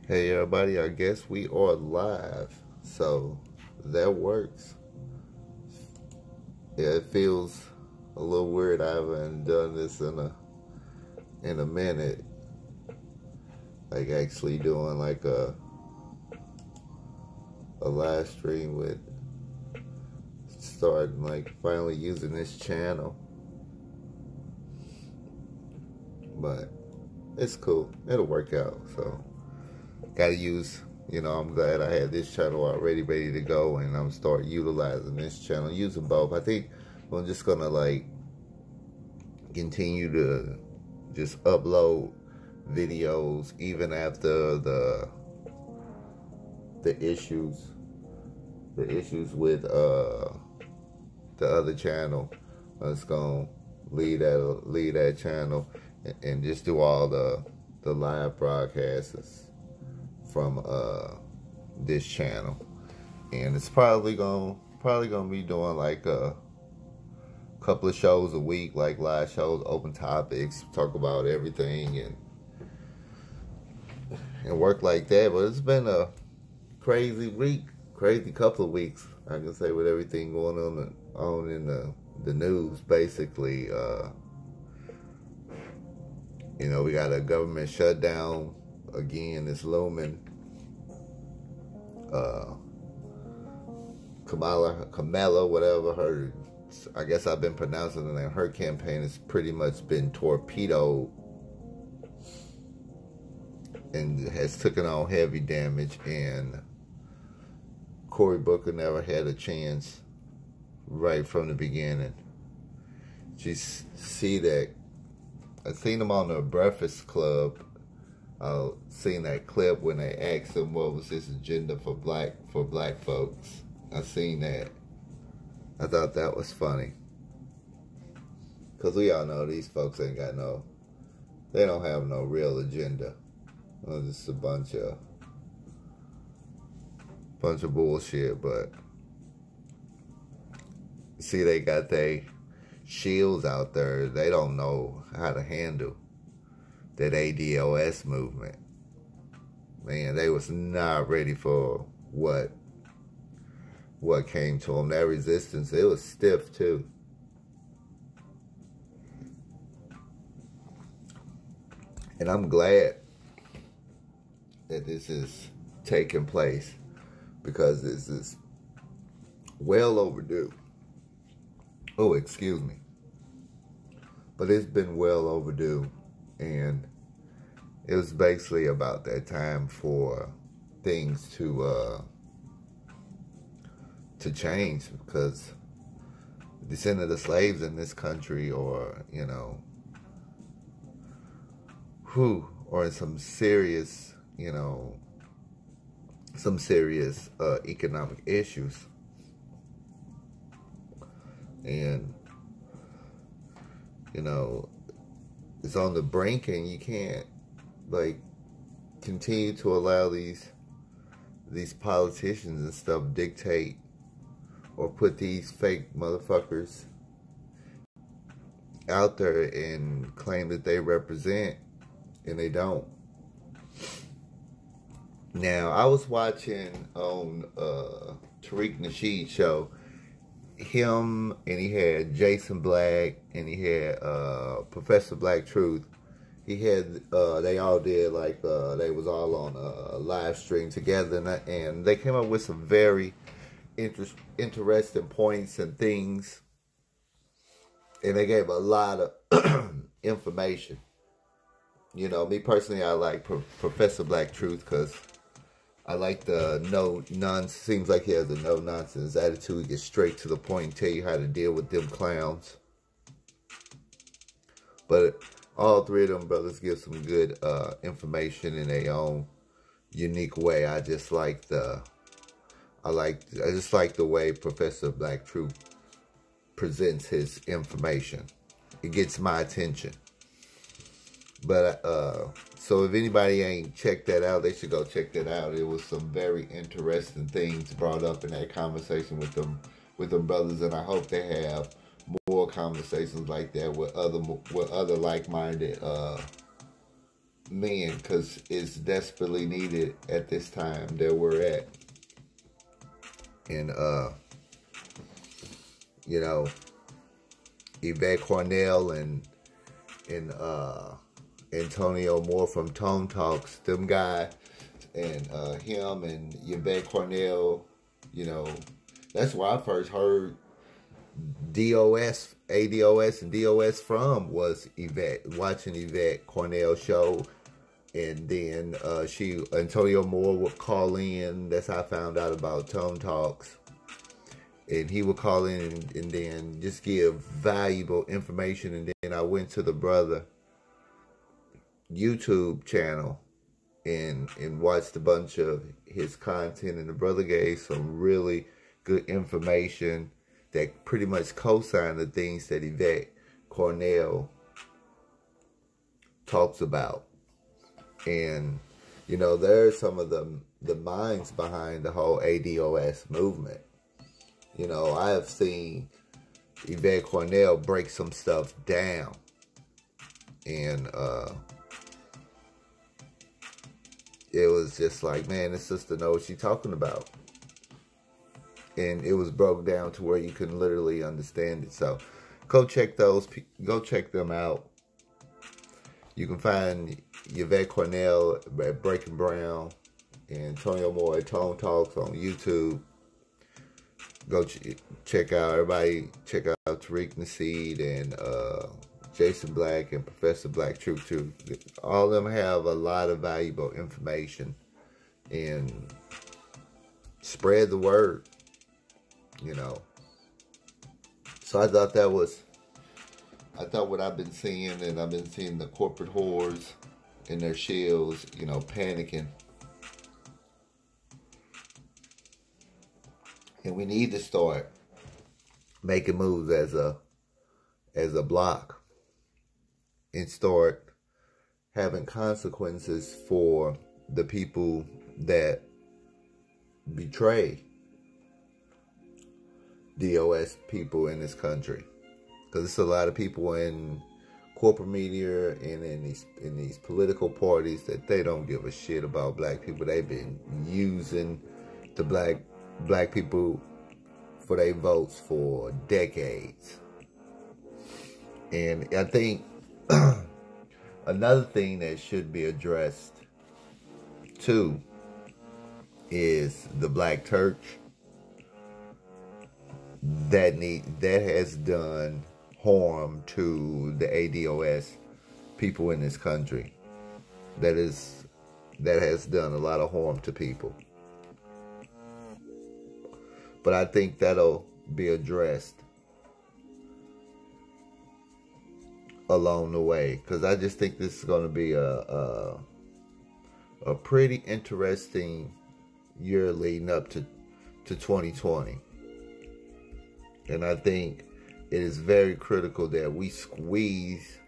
Hey everybody, I guess we are live. So that works. Yeah, it feels a little weird. I haven't done this in a minute. Like actually doing like a live stream with starting like finally using this channel. But it's cool. It'll work out. So gotta use, I'm glad I had this channel already ready to go, and I'm start utilizing this channel, using both. I think I'm just gonna like continue to just upload videos even after the issues with the other channel. I'm just gonna leave that channel and just do all the live broadcasts from this channel. And it's probably gonna be doing like a couple of shows a week, like live shows, open topics, talk about everything and work like that. But it's been a crazy week, crazy couple of weeks, I can say, with everything going on in the news. Basically, we got a government shutdown again. It's looming. Kamala, whatever I guess I've been pronouncing it, and her campaign has pretty much been torpedoed and has taken on heavy damage. And Cory Booker never had a chance right from the beginning. Just see that. I seen him on the Breakfast Club. Seen that clip when they asked him what was his agenda for black folks. I seen that. I thought that was funny. Because we all know these folks ain't got they don't have no real agenda. It's just a bunch of bullshit. But see, they got their shields out there. They don't know how to handle that ADOS movement. Man, they was not ready for what came to them. That resistance, it was stiff too. And I'm glad that this is taking place, because this is well overdue. Oh, excuse me. But it's been well overdue, and it was basically about that time for things to change, because descendants of slaves in this country, or or some serious economic issues. And it's on the brink, and you can't like continue to allow these politicians and stuff dictate or put these fake motherfuckers out there and claim that they represent, and they don't. Now, I was watching on Tariq Nasheed's show, him, and he had Jason Black, and he had Professor Black Truth. He had they all did like they was all on a live stream together, and they came up with some very interesting points and things, and they gave a lot of information. Me personally, I like Professor Black Truth, because I like the no-nonsense. Seems like he has a no-nonsense attitude. He gets straight to the point and tell you how to deal with them clowns. But all three of them brothers give some good information in their own unique way. I just like the way Professor Black Truth presents his information. It gets my attention. But so if anybody ain't checked that out, they should go check that out. It was some very interesting things brought up in that conversation with them brothers, and I hope they have more conversations like that with other like-minded men, because it's desperately needed at this time that we're at. And, you know, Yvette Cornell and Antonio Moore from Tone Talks, them guys, and him and Yvette Cornell, you know, that's where I first heard ADOS and DOS from, was Yvette, watching Yvette Cornell show. And then Antonio Moore would call in. That's how I found out about Tone Talks. And he would call in and then just give valuable information. And then I went to the brother YouTube channel and watched a bunch of his content. And the brother gave some really good information that pretty much co-signed the things that Yvette Cornell talks about. And, you know, there's some of the minds behind the whole ADOS movement. You know, I have seen Yvette Cornell break some stuff down. And it was just like, man, this sister knows what she's talking about. And it was broke down to where you can literally understand it. So go check them out. You can find Yvette Cornell at Breaking Brown and Antonio Moore at Tone Talks on YouTube. Go check out, everybody check out Tariq Nasheed and Jason Black and Professor Black Truth too. All of them have a lot of valuable information. And spread the word, you know. So I thought what I've been seeing, and I've been seeing the corporate whores in their shells, you know, panicking. And we need to start making moves as a block and start having consequences for the people that betray DOS people in this country. Because there's a lot of people in corporate media and in these political parties that they don't give a shit about black people. They've been using the black people for their votes for decades. And I think another thing that should be addressed too is the black church that has done harm to the ADOS people in this country. That has done a lot of harm to people. But I think that'll be addressed along the way, because I just think this is going to be a pretty interesting year leading up to 2020. And I think it is very critical that we squeeze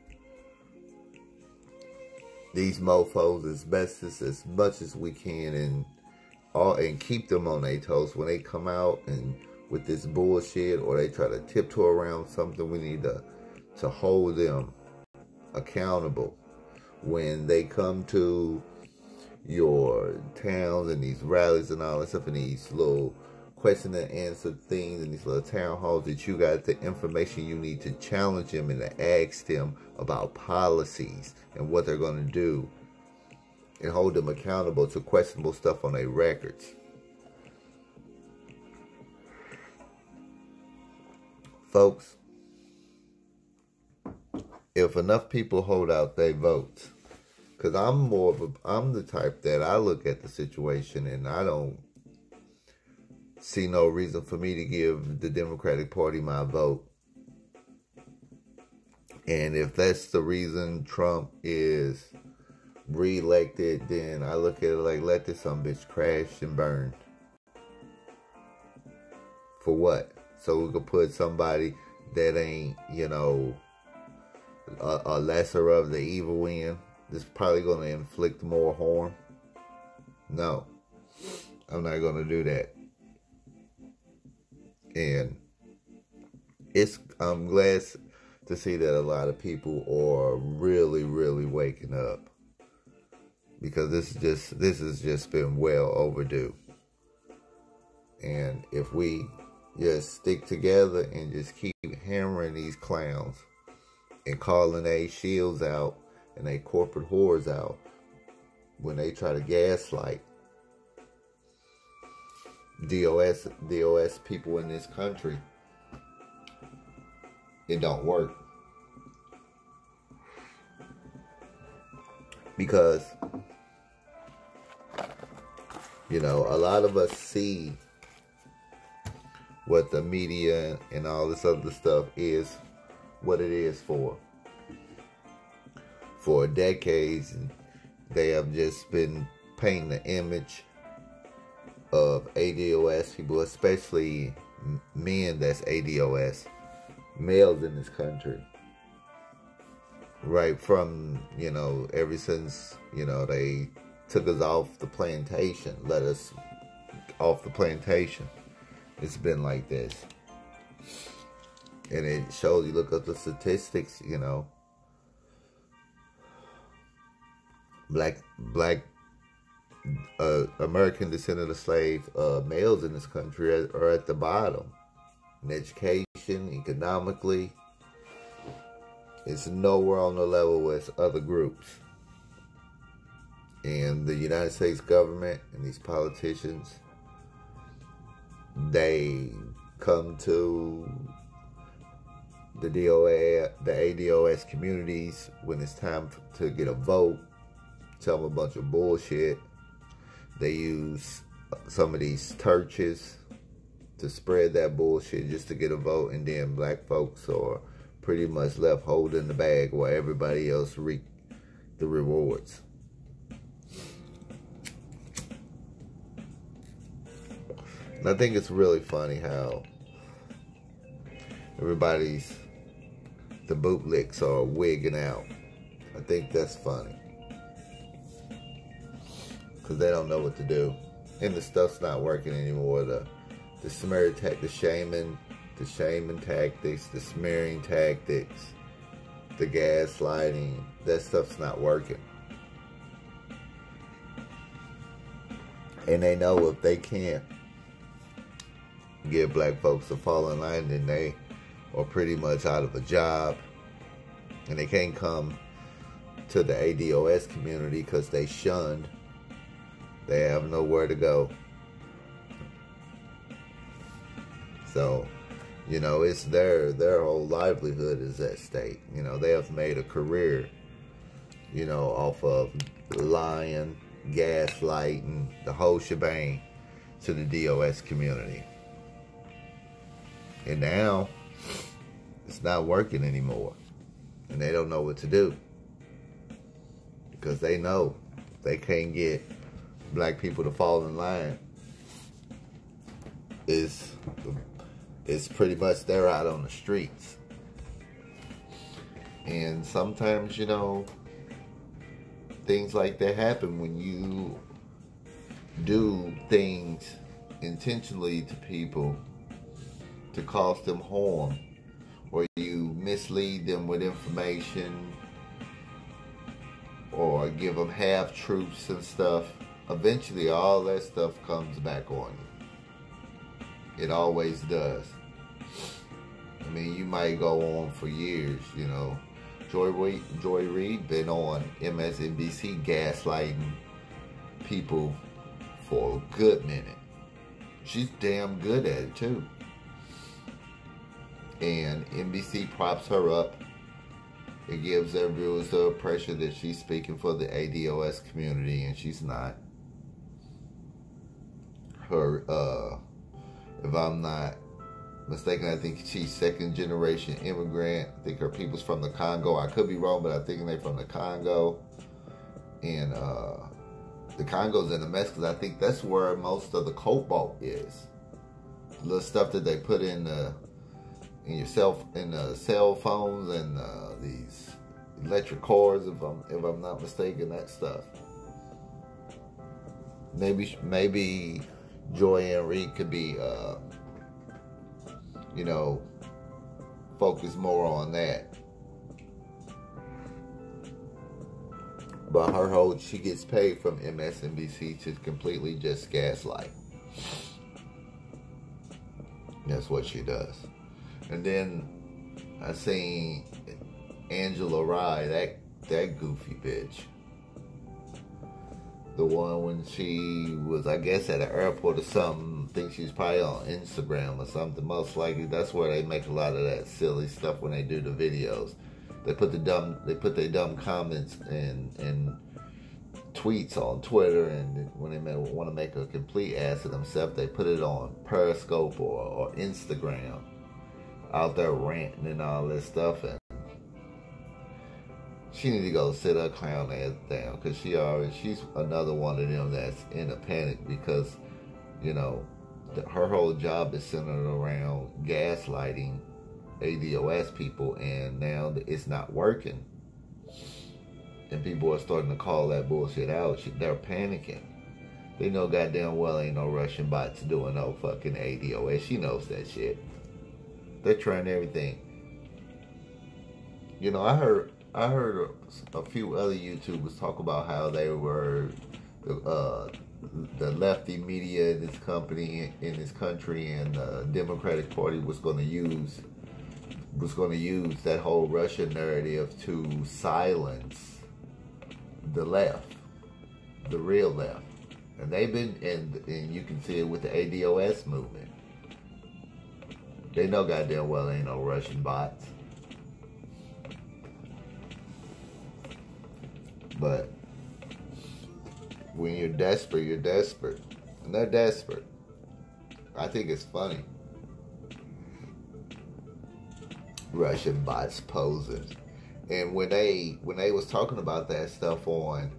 these mofos as much as we can, and keep them on their toes when they come out and with this bullshit, or they try to tiptoe around something. We need to hold them accountable when they come to your towns and these rallies and all that stuff, and these little question and answer things and these little town halls, that you got the information you need to challenge them and to ask them about policies and what they're going to do, and hold them accountable to questionable stuff on their records. Folks, if enough people hold out their votes, because I'm the type that I look at the situation and I don't see no reason for me to give the Democratic Party my vote. And if that's the reason Trump is re-elected, then I look at it like, let this some bitch crash and burn. For what? So we could put somebody that ain't, you know, a lesser of the evil in, that's probably going to inflict more harm. No, I'm not going to do that. And I'm glad to see that a lot of people are really, really waking up. because this has just been well overdue. And if we just stick together and just keep hammering these clowns and calling they shields out and they corporate whores out when they try to gaslight DOS people in this country, it don't work. Because, you know, a lot of us see what the media and all this other stuff is, what it is for. For decades, they have just been painting the image of ADOS people, especially men that's ADOS, males in this country. Right from, you know, ever since, you know, they took us off the plantation, let us off the plantation. It's been like this. And it shows, you look up the statistics, you know, black American descendant of slave males in this country are at the bottom. In education, economically, it's nowhere on the level with other groups. And the United States government and these politicians, they come to the ADOS communities when it's time to get a vote, tell them a bunch of bullshit. They use some of these churches to spread that bullshit just to get a vote, and then black folks are pretty much left holding the bag while everybody else reap the rewards. And I think it's really funny how the bootlicks are wigging out. I think that's funny. Because they don't know what to do. And the stuff's not working anymore. The smear tactics, the shaming tactics, the smearing tactics, the gaslighting, that stuff's not working. And they know if they can't get black folks to fall in line, then they are pretty much out of a job. And they can't come to the ADOS community because they shunned. They have nowhere to go. So, you know, it's their whole livelihood is at stake. You know, they have made a career, you know, off of lying, gaslighting, the whole shebang to the DOS community. And now, it's not working anymore. And they don't know what to do. Because they know they can't get black people to fall in line. It's pretty much they're out on the streets. And sometimes, you know, things like that happen when you do things intentionally to people to cause them harm, or you mislead them with information, or give them half-truths and stuff. Eventually all that stuff comes back on you. It always does. I mean, you might go on for years, you know. Joy Reid been on MSNBC gaslighting people for a good minute. She's damn good at it too. And NBC props her up. It gives their viewers the impression that she's speaking for the ADOS community, and she's not. Her, if I'm not mistaken, I think she's second generation immigrant. I think her people's from the Congo. I could be wrong, but I think they're from the Congo. And the Congo's in a mess because I think that's where most of the cobalt is. The little stuff that they put in the cell phones and these electric cars, if I'm not mistaken, that stuff. Maybe Joy Reid could be, you know, focus more on that. But she gets paid from MSNBC to completely just gaslight. That's what she does. And then I seen Angela Rye, that goofy bitch. The one when she was, I guess, at an airport or something. I think she's probably on Instagram or something. Most likely, that's where they make a lot of that silly stuff when they do the videos. They put their dumb comments and tweets on Twitter, and when they want to make a complete ass of themselves, they put it on Periscope or Instagram, out there ranting and all this stuff. And she need to go sit her clown ass down, because she's another one of them that's in a panic because, you know, her whole job is centered around gaslighting ADOS people, and now it's not working. And people are starting to call that bullshit out. They're panicking. They know goddamn well ain't no Russian bots doing no fucking ADOS. She knows that shit. They're trying everything. You know, I heard a few other YouTubers talk about how they were the lefty media in this country, and the Democratic Party was going to use that whole Russian narrative to silence the left, the real left. And they've been, and you can see it with the ADOS movement. They know goddamn well ain't no Russian bots. But when you're desperate, you're desperate. And they're desperate. I think it's funny. Russian bots posing. And when they was talking about that stuff on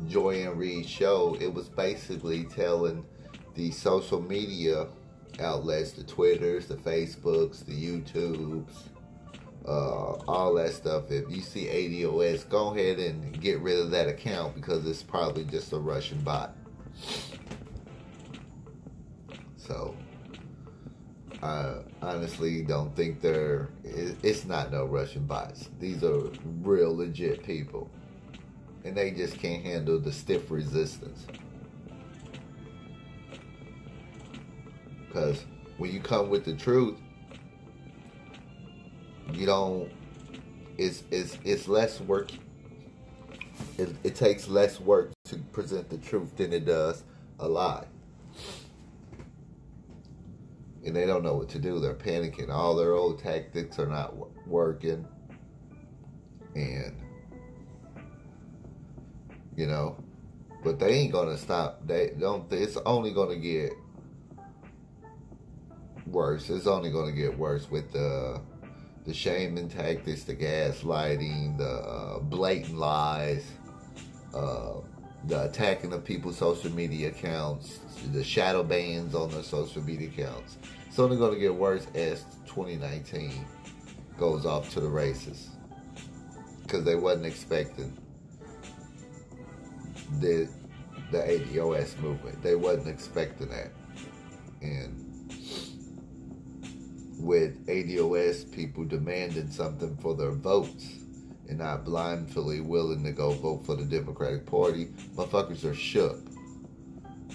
Joy and Reed's show, it was basically telling the social media outlets, the Twitters, the Facebooks, the YouTubes, all that stuff. If you see ADOS, go ahead and get rid of that account, because it's probably just a Russian bot. So I honestly don't think it's not no Russian bots. These are real legit people, and they just can't handle the stiff resistance. Because when you come with the truth, you don't. It's less work. It takes less work to present the truth than it does a lie. And they don't know what to do. They're panicking. All their old tactics are not working. And, you know, but they ain't gonna stop. It's only gonna get worse. It's only gonna get worse with the shaming tactics, the gaslighting, the blatant lies, the attacking of people's social media accounts, the shadow bans on their social media accounts. It's only going to get worse as 2019 goes off to the races, because they wasn't expecting the ADOS movement. They wasn't expecting that. And with ADOS people demanding something for their votes and not blindly willing to go vote for the Democratic Party, motherfuckers are shook,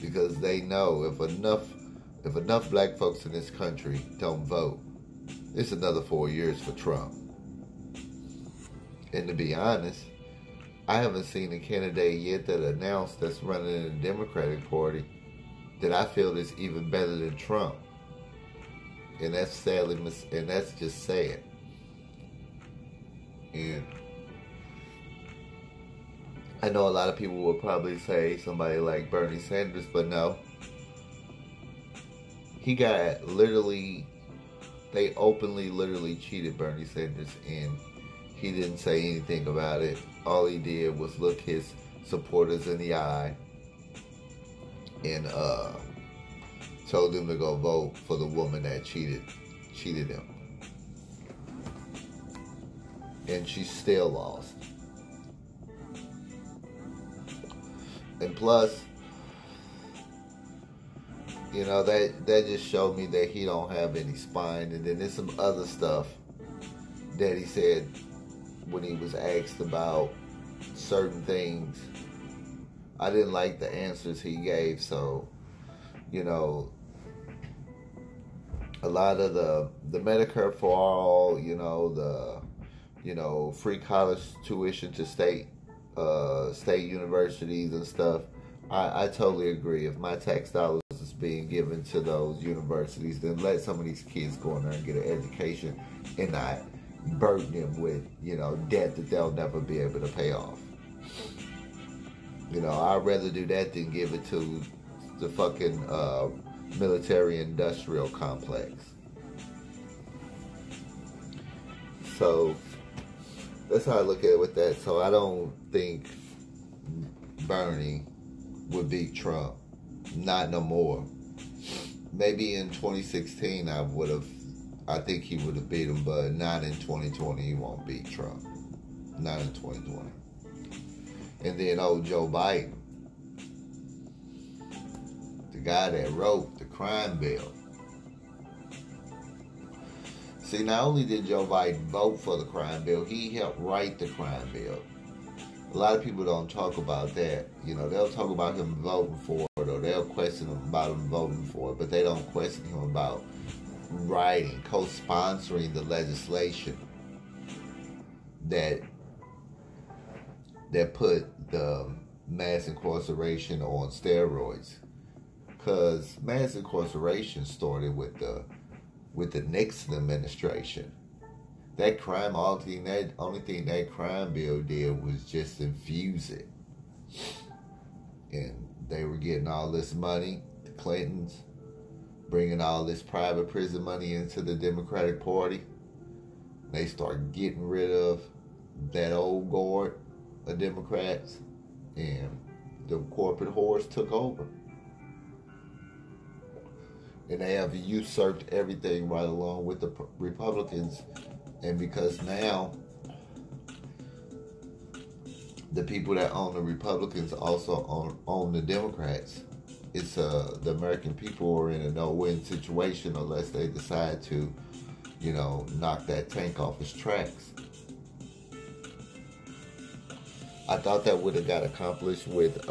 because they know if enough black folks in this country don't vote, it's another 4 years for Trump. And to be honest, I haven't seen a candidate yet that announced that's running in the Democratic Party that I feel is even better than Trump. And that's sadly, and that's just sad. And I know a lot of people will probably say somebody like Bernie Sanders, but no. He got they openly literally cheated Bernie Sanders, and he didn't say anything about it. All he did was look his supporters in the eye and told them to go vote for the woman that cheated him. And she still lost. And plus, you know, that just showed me that he don't have any spine. And then there's some other stuff that he said when he was asked about certain things. I didn't like the answers he gave, so, you know, a lot of the Medicare for all, free college tuition to state universities and stuff. I totally agree. If my tax dollars is being given to those universities, then let some of these kids go in there and get an education and not burden them with, debt that they'll never be able to pay off. I'd rather do that than give it to the fucking military-industrial complex. So that's how I look at it with that. So I don't think Bernie would beat Trump. Not no more. Maybe in 2016 I think he would have beat him, but not in 2020. He won't beat Trump. Not in 2020. And then old Joe Biden, the guy that wrote the crime bill. See, not only did Joe Biden vote for the crime bill, he helped write the crime bill. A lot of people don't talk about that. They'll talk about him voting for it, or they'll question him about him voting for it, but they don't question him about writing, co-sponsoring the legislation that put the mass incarceration on steroids. Because mass incarceration started with the Nixon administration. That crime, only thing that crime bill did was just infuse it. And they were getting all this money, the Clintons, bringing all this private prison money into the Democratic Party. They started getting rid of that old guard of Democrats, and the corporate whores took over. And they have usurped everything right along with the Republicans. And because now the people that own the Republicans also own the Democrats, it's the American people are in a no-win situation unless they decide to, knock that tank off its tracks. I thought that would have got accomplished with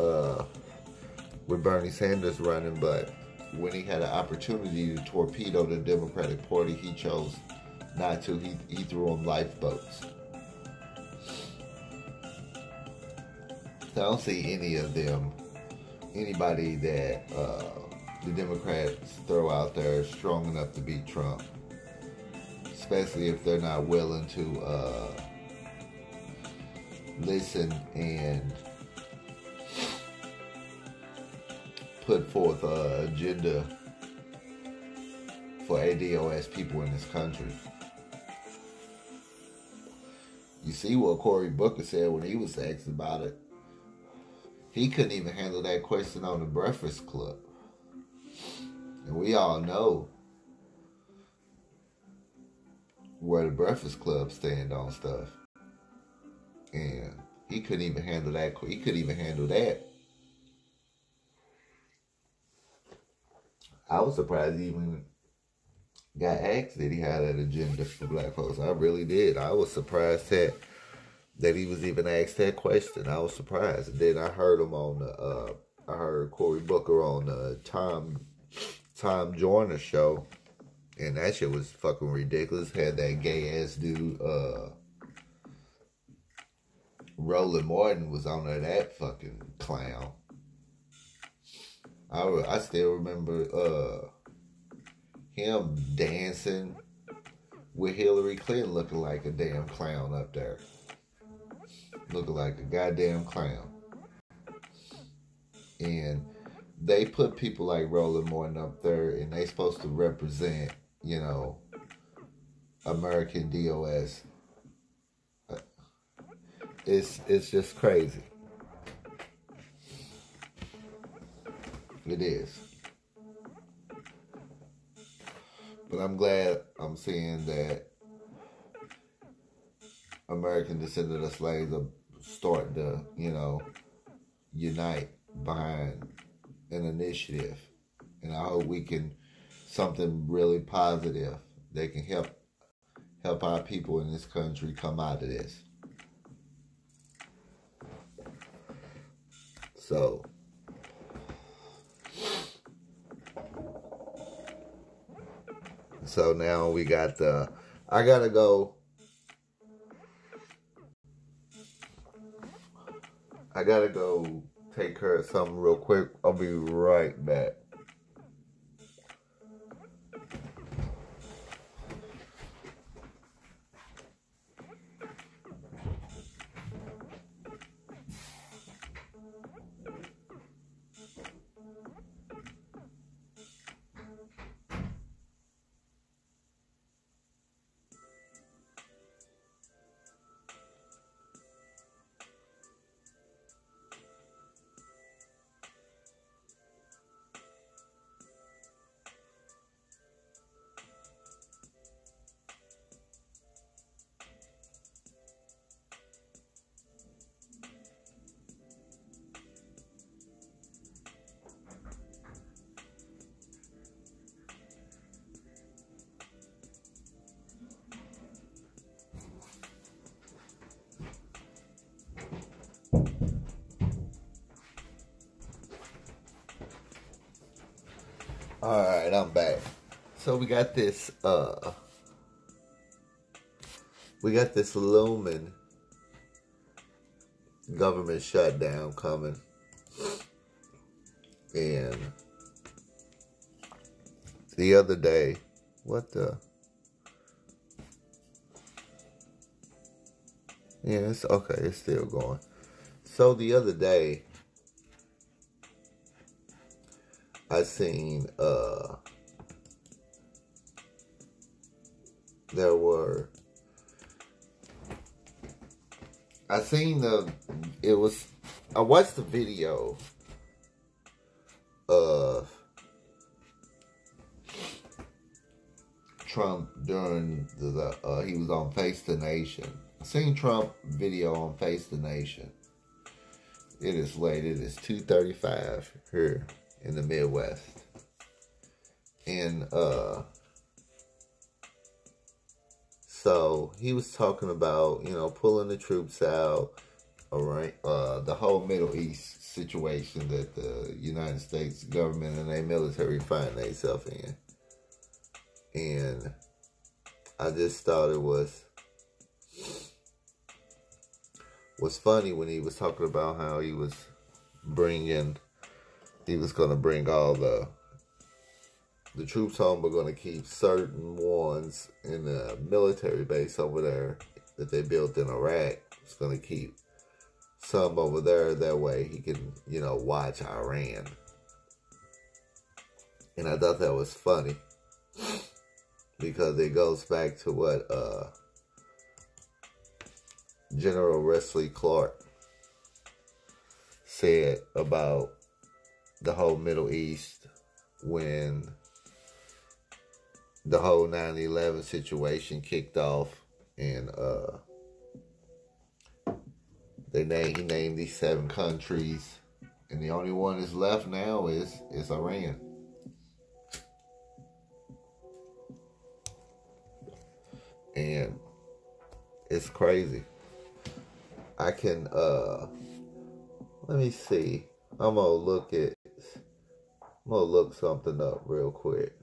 Bernie Sanders running, but when he had an opportunity to torpedo the Democratic Party, he chose not to. He threw them lifeboats. I don't see anybody that the Democrats throw out there strong enough to beat Trump, especially if they're not willing to listen and put forth an agenda for ADOS people in this country. You see what Cory Booker said when he was asked about it. He couldn't even handle that question on the Breakfast Club. And we all know where the Breakfast Club stand on stuff. And he couldn't even handle that. He couldn't even handle that. I was surprised he even got asked that he had an agenda for black folks. I really did. I was surprised that he was even asked that question. I was surprised. And then I heard him on I heard Cory Booker on the Tom Joyner show, and that shit was fucking ridiculous. Had that gay ass dude, Roland Martin was on there, that fucking clown. I still remember him dancing with Hillary Clinton looking like a damn clown up there. Looking like a goddamn clown. And they put people like Roland Martin up there, and they supposed to represent, American DOS. It's just crazy. It is. But I'm glad I'm seeing that American descendant slaves are starting to, unite behind an initiative. And I hope we can, something really positive that can help our people in this country come out of this. So now we got I gotta go take care of something real quick. I'll be right back. Alright, I'm back. So we got this looming government shutdown coming. And the other day, yeah, it's okay, it's still going. So the other day, I seen I watched the video of Trump during he was on Face the Nation. I seen Trump video on Face the Nation. It is late. It is 2:35 here in the Midwest. And so he was talking about, pulling the troops out, the whole Middle East situation that the United States government and their military find themselves in. And I just thought it was funny when he was talking about how he was going to bring all the troops home, but going to keep certain ones in the military base over there that they built in Iraq. It's going to keep some over there. That way he can, watch Iran. And I thought that was funny because it goes back to what General Wesley Clark said about the whole Middle East when the whole 9/11 situation kicked off, and he named these 7 countries, and the only one that's left now is Iran. And it's crazy. I can let me see. I'm gonna look something up real quick.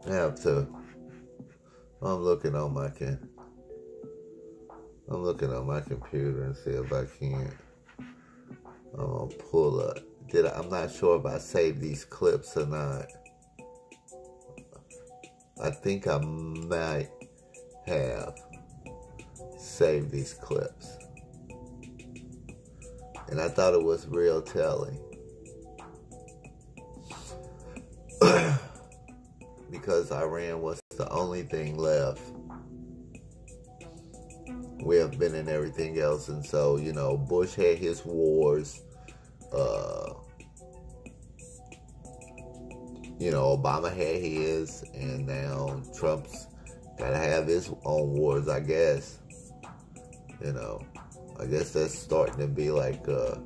I'm looking on my computer and see if I can. I'm gonna pull up. I'm not sure if I saved these clips or not. I think I might have saved these clips. And I thought it was real telling. Because Iran was the only thing left. We have been in everything else. And so, Bush had his wars. Obama had his. And now Trump's got to have his own wars, I guess. I guess that's starting to be like a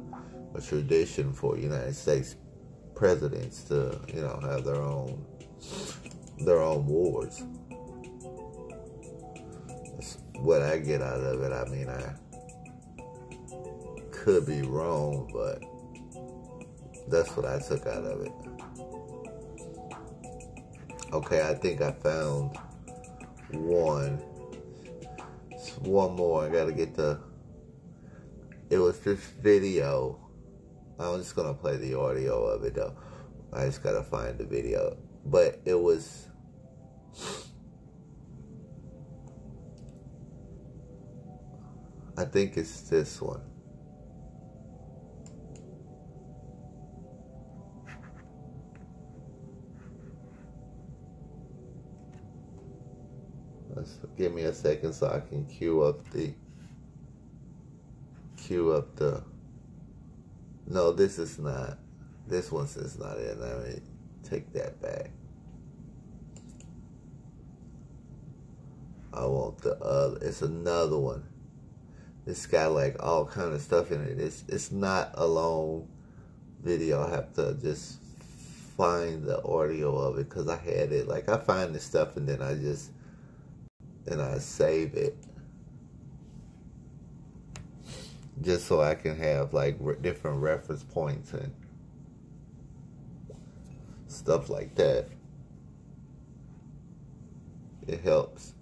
tradition for United States presidents to, have their own wars. That's what I get out of it. I mean, could be wrong, but that's what I took out of it. Okay, I think I found one. One more. I gotta get the... It was this video. I'm just gonna play the audio of it though. I just gotta find the video. But it was... I think it's this one. Give me a second so I can cue up the... No, this is not. This one is not in. Let me take that back. I want the other. It's another one. It's got like all kind of stuff in it. It's not a long video. I have to just find the audio of it because I had it. Like I find this stuff and then I save it. Just so I can have like different reference points and stuff like that. It helps.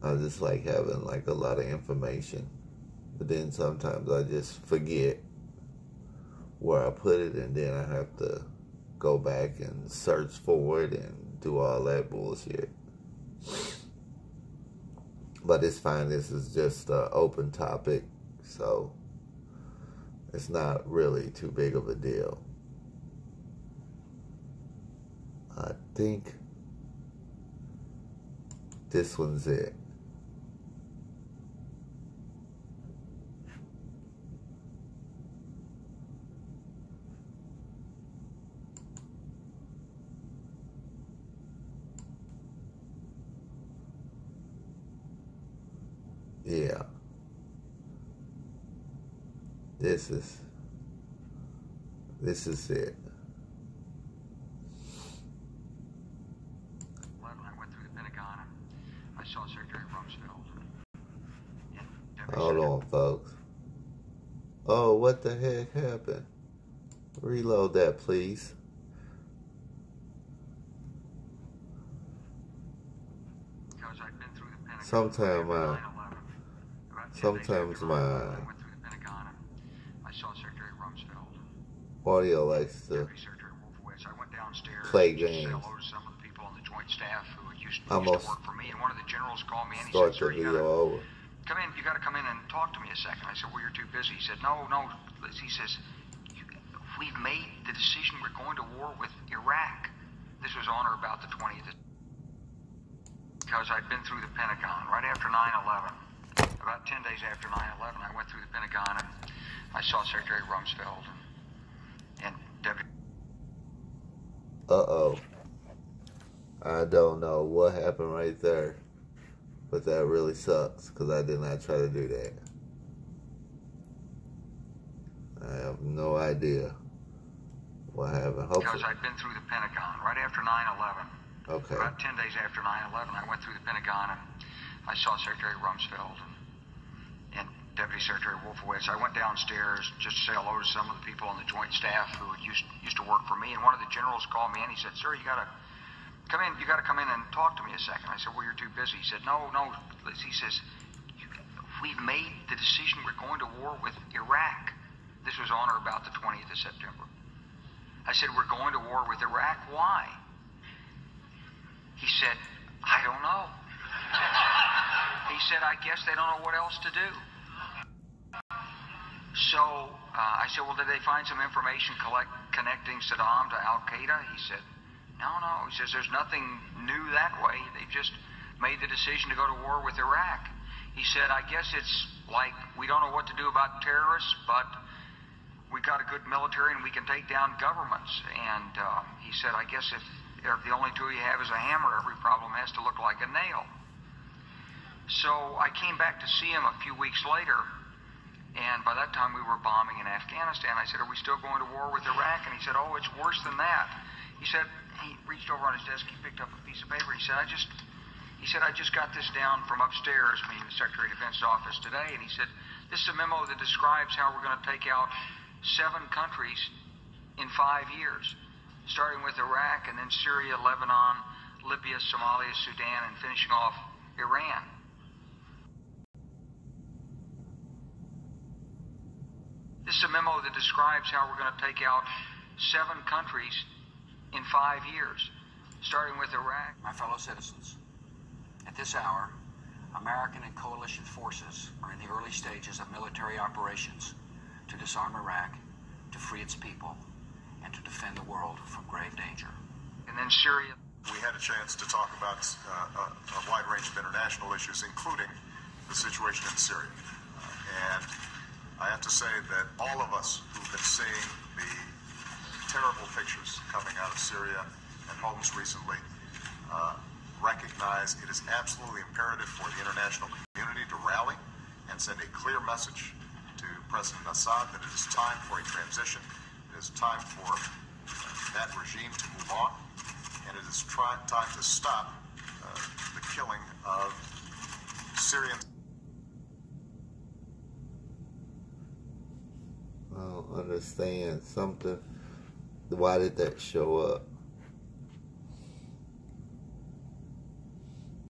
I just like having like a lot of information. But then sometimes I just forget where I put it and then I have to go back and search for it and do all that bullshit. But it's fine. This is just an open topic, so it's not really too big of a deal. I think this one's it. Yeah. This is it. I went through the Pentagon and I saw Secretary Rumsfeld. Hold on, folks. Oh, what the heck happened? Reload that, please. Because I'd been through the Pentagon. Sometimes my audio likes to play games. Almost work for me, and one of the generals called me and he start said, the video over. Come in, you got to come in and talk to me a second. I said, well, you're too busy. He said, no. He says, we've made the decision. We're going to war with Iraq. This was on or about the 20th. Because I'd been through the Pentagon right after 9/11. About 10 days after 9/11, I went through the Pentagon and I saw Secretary Rumsfeld and Deputy. Uh-oh. I don't know what happened right there. But that really sucks because I did not try to do that. I have no idea what happened. Hopefully. Because I'd been through the Pentagon right after 9/11. Okay. About 10 days after 9/11, I went through the Pentagon and I saw Secretary Rumsfeld and Deputy Secretary Wolfowitz. I went downstairs just to say hello to some of the people on the Joint Staff who used to work for me, and one of the generals called me and he said, sir, you got to come in. You got to come in and talk to me a second. I said, well, you're too busy. He said, no. He says, we've made the decision. We're going to war with Iraq. This was on or about the 20th of September. I said, we're going to war with Iraq. Why? He said, I don't know. He said, I guess they don't know what else to do. So I said, well, did they find some information connecting Saddam to Al-Qaeda? He said, no. He says, there's nothing new that way. They've just made the decision to go to war with Iraq. He said, I guess it's like we don't know what to do about terrorists, but we got a good military and we can take down governments. And he said, I guess if the only tool you have is a hammer, every problem has to look like a nail. So I came back to see him a few weeks later, and by that time we were bombing in Afghanistan. I said, are we still going to war with Iraq? And he said, oh, it's worse than that. He said, he reached over on his desk, he picked up a piece of paper, he said, He said, I just got this down from upstairs, meaning the Secretary of Defense's office today, and he said, this is a memo that describes how we're going to take out 7 countries in 5 years, starting with Iraq and then Syria, Lebanon, Libya, Somalia, Sudan, and finishing off Iran. This is a memo that describes how we're going to take out 7 countries in 5 years, starting with Iraq. My fellow citizens, at this hour, American and coalition forces are in the early stages of military operations to disarm Iraq, to free its people, and to defend the world from grave danger. And then Syria. We had a chance to talk about a wide range of international issues, including the situation in Syria. And I have to say that all of us who've been seeing the terrible pictures coming out of Syria and Homs recently recognize it is absolutely imperative for the international community to rally and send a clear message to President Assad that it is time for a transition. It is time for that regime to move on, and it is time to stop the killing of Syrians. I don't understand something. Why did that show up?